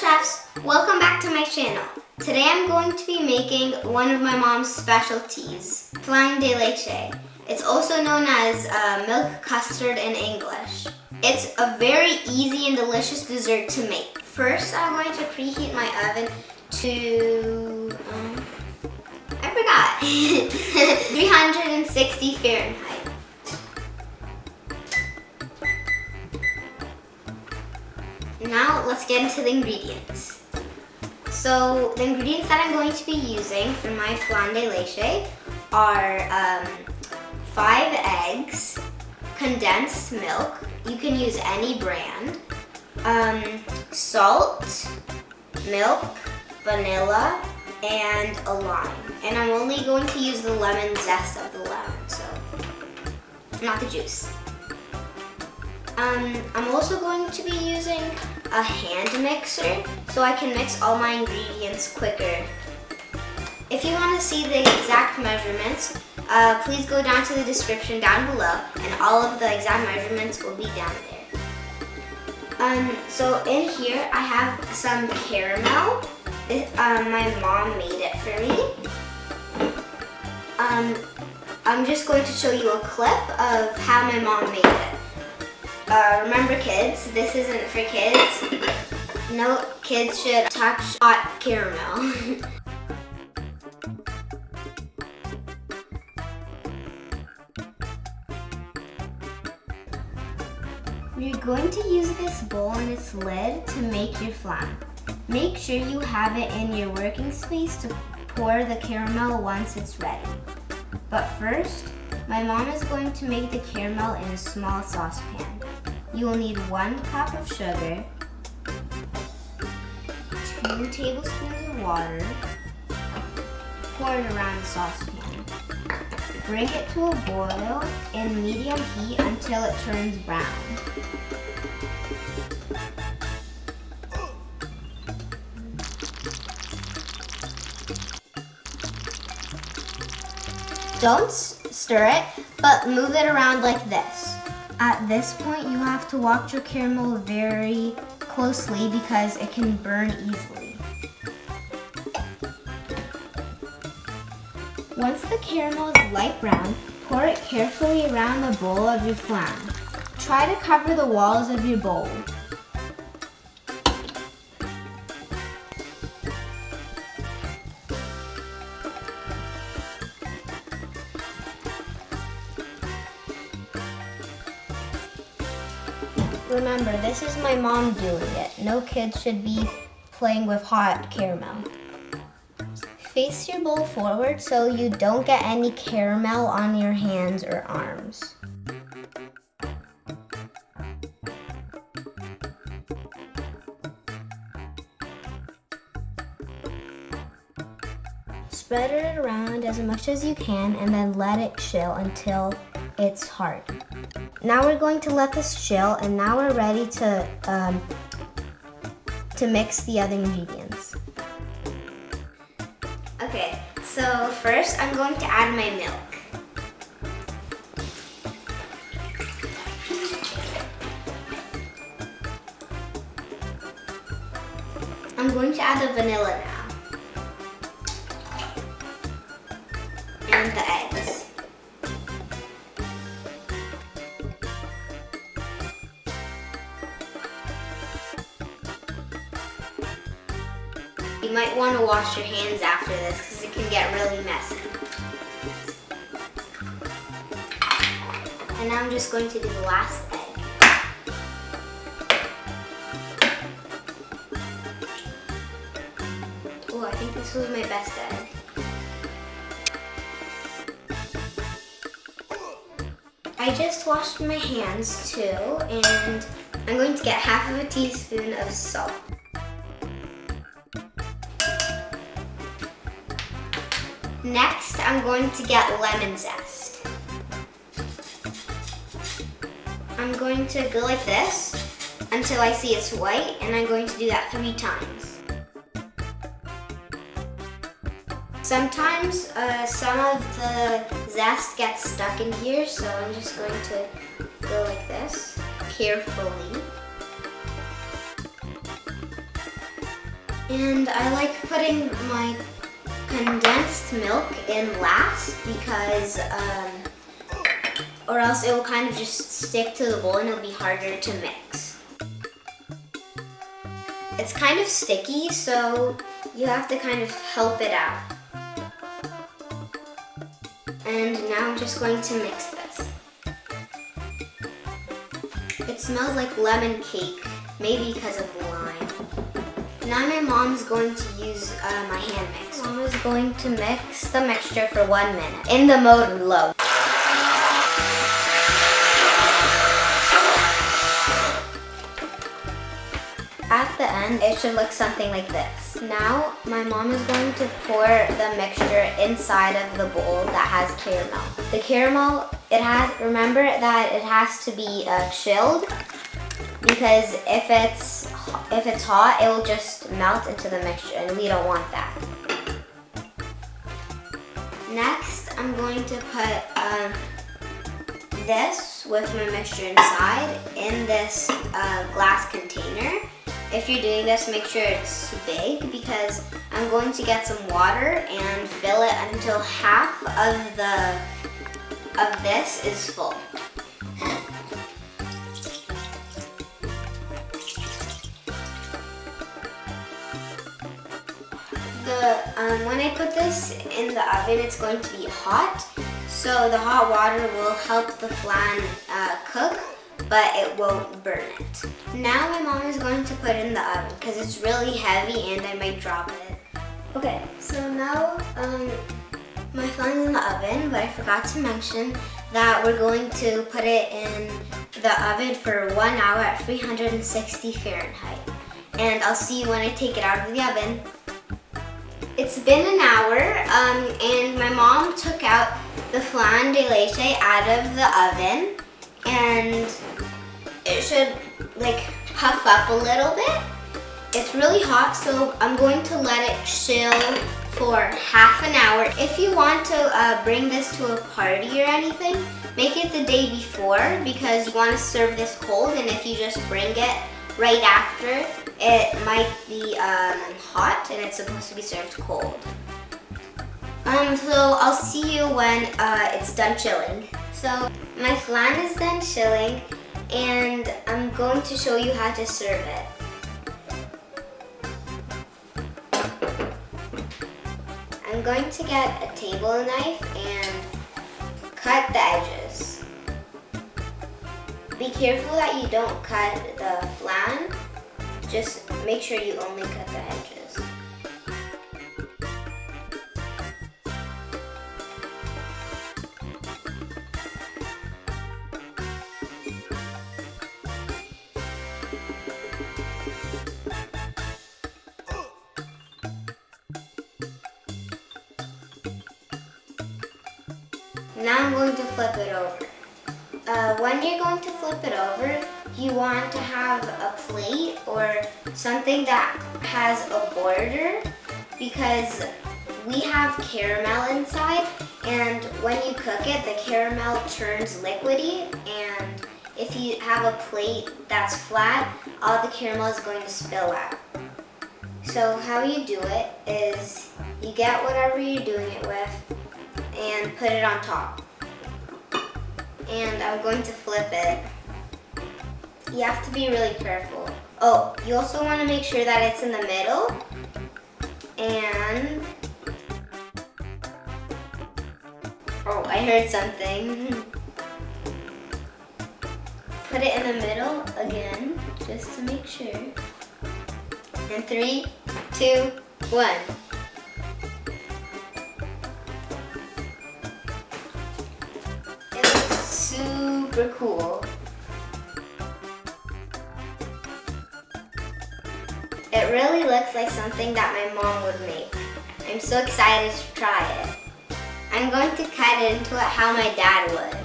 chefs, welcome back to my channel. Today I'm going to be making one of my mom's specialties, Flan De Leche. It's also known as milk custard in English. It's a very easy and delicious dessert to make. First, I'm going to preheat my oven to, I forgot, 360 Fahrenheit. Now let's get into the ingredients. So the ingredients that I'm going to be using for my Flan De Leche are 5 eggs, condensed milk, you can use any brand, salt, milk, vanilla, and a lime. And I'm only going to use the lemon zest of the lemon, so not the juice. I'm also going to be using a hand mixer so I can mix all my ingredients quicker. If you want to see the exact measurements, please go down to the description down below and all of the exact measurements will be down there. So in here I have some caramel. My mom made it for me. I'm just going to show you a clip of how my mom made it. Remember kids, this isn't for kids. No kids should touch hot caramel. You're going to use this bowl and its lid to make your flan. Make sure you have it in your working space to pour the caramel once it's ready. But first, my mom is going to make the caramel in a small saucepan. You will need 1 cup of sugar, 2 tablespoons of water, pour it around the saucepan. Bring it to a boil in medium heat until it turns brown. Don't stir it, but move it around like this. At this point, you have to watch your caramel very closely because it can burn easily. Once the caramel is light brown, pour it carefully around the bowl of your flan. Try to cover the walls of your bowl. Remember, this is my mom doing it. No kids should be playing with hot caramel. Face your bowl forward so you don't get any caramel on your hands or arms. Spread it around as much as you can and then let it chill until it's hard. Now we're going to let this chill, and now we're ready to mix the other ingredients. Okay, so first I'm going to add my milk. I'm going to add the vanilla now. And the eggs. You might want to wash your hands after this because it can get really messy. And now I'm just going to do the last egg. Oh, I think this was my best egg. I just washed my hands too, and I'm going to get half of a teaspoon of salt. Next, I'm going to get lemon zest. I'm going to go like this until I see it's white, and I'm going to do that 3 times. Sometimes some of the zest gets stuck in here, so I'm just going to go like this, carefully. And I like putting my condensed milk in last because or else it will kind of just stick to the bowl and it'll be harder to mix. It's kind of sticky, so you have to kind of help it out. And now I'm just going to mix this. It smells like lemon cake, maybe because of the lime. Now my mom's going to use my hand mix. Mom is going to mix the mixture for 1 minute in the mode low. At the end, it should look something like this. Now, my mom is going to pour the mixture inside of the bowl that has caramel. The caramel, remember that it has to be chilled, because if it's hot, it will just melt into the mixture, and we don't want that. Next, I'm going to put this with my mixture inside in this glass container. If you're doing this, make sure it's big, because I'm going to get some water and fill it until half of this is full. When I put this in the oven, it's going to be hot, so the hot water will help the flan cook, but it won't burn it. Now my mom is going to put it in the oven because it's really heavy and I might drop it. Okay, so now my flan is in the oven, but I forgot to mention that we're going to put it in the oven for 1 hour at 360 Fahrenheit. And I'll see you when I take it out of the oven. It's been an hour, and my mom took out the Flan De Leche out of the oven, and it should like puff up a little bit. It's really hot, so I'm going to let it chill for half an hour. If you want to bring this to a party or anything, make it the day before, because you want to serve this cold, and if you just bring it right after, it might be hot and it's supposed to be served cold. So I'll see you when it's done chilling. So my flan is done chilling, and I'm going to show you how to serve it. I'm going to get a table knife and cut the edges. Be careful that you don't cut the flan. Just make sure you only cut the edges. Now I'm going to flip it over. When you're going to flip it over, you want to have a plate or something that has a border, because we have caramel inside, and when you cook it, the caramel turns liquidy, and if you have a plate that's flat, all the caramel is going to spill out. So how you do it is you get whatever you're doing it with and put it on top. And I'm going to flip it. You have to be really careful. Oh, you also want to make sure that it's in the middle. And oh, I heard something. Put it in the middle again, just to make sure. And 3, 2, 1. Super cool. It really looks like something that my mom would make. I'm so excited to try it. I'm going to cut it into it how my dad would.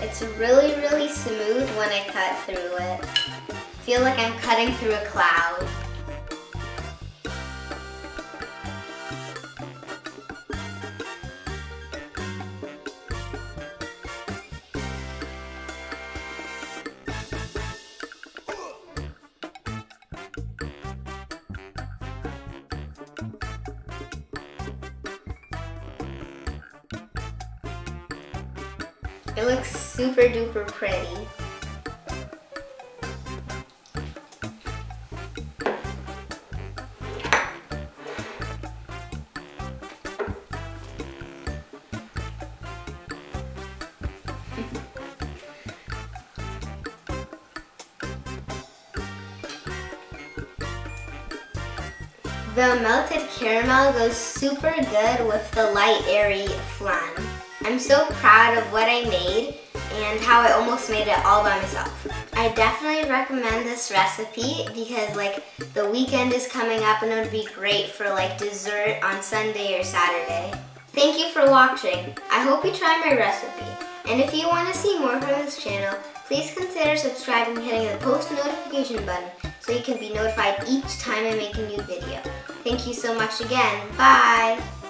It's really, really smooth when I cut through it. I feel like I'm cutting through a cloud. It looks super duper pretty. The melted caramel goes super good with the light, airy flan. I'm so proud of what I made and how I almost made it all by myself. I definitely recommend this recipe because like the weekend is coming up and it would be great for like dessert on Sunday or Saturday. Thank you for watching. I hope you try my recipe. And if you want to see more from this channel, please consider subscribing and hitting the post notification button so you can be notified each time I make a new video. Thank you so much again. Bye!